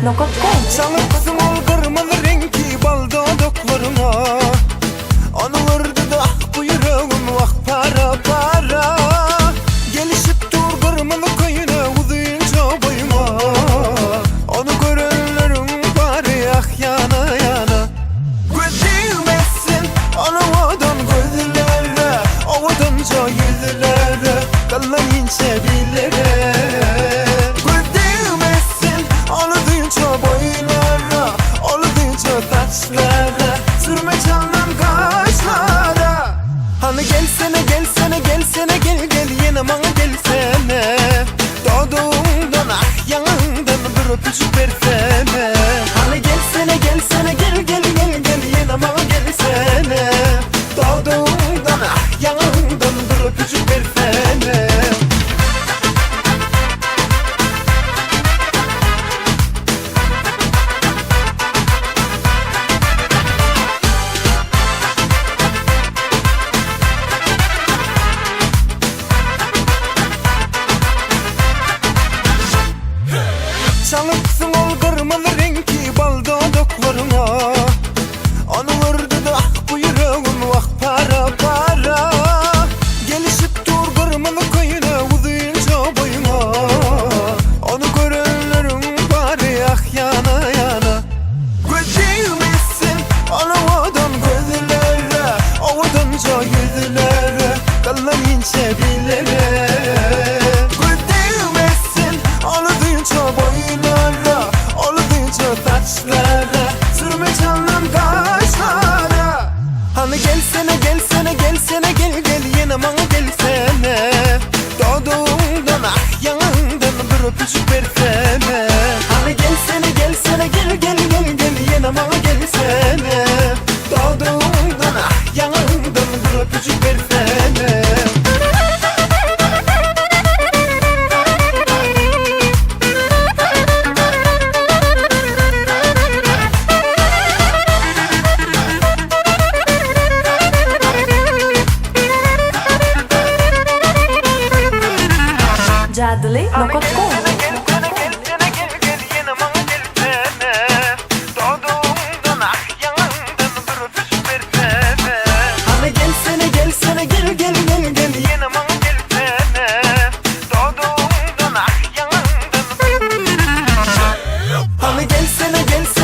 Nokot.com. Çalıksın ol kırmızı renkli bal dudaklarına. Onu vurdu da buyruğun vah para para. Gelişip dur kırmızı koyuna uzayınca boyuma. Onu görenlerin bari ah yana yana. Gözülmesin onu odan gözlere, ovadanca yüzlere, kallayınca dillere. Sürme çaldan kaşlara. Hani gelsene gelsene gelsene gel gel yanıma gelsene. Doğduğumdan ah yanından bir öpücük versene. Hani gelsene gelsene gel gel gel gel yanıma gelsene. Doğduğumdan ah yanından bir öpücük versene. Çalıksın ol kırmızı renkli bal dudaklarına. Onu vurdu da buyruğun vah para para. Gelişip dur kırmızı koyuna uzayınca boyuma. Onu görenlerin bari ah yana yana. Gözülmesin onu odan gözlere, ovadanca yüzlere, kallayınca dillere. Sürme çaldan kaşlara. Hani gelsene gelsene gelsene gel gel yanıma gelsene. Doğduğumdan ah yanından bir öpücük versene. Hani gelsene gelsene gel gel gel gel yanıma gelsene. Doğduğumdan ah yanından bir öpücük versene. Nokot.com. Hani gelsene gelsene gel gel gel gel yanıma gelsene. Doğduğumdan ah yanından. Hani gelsene gelsene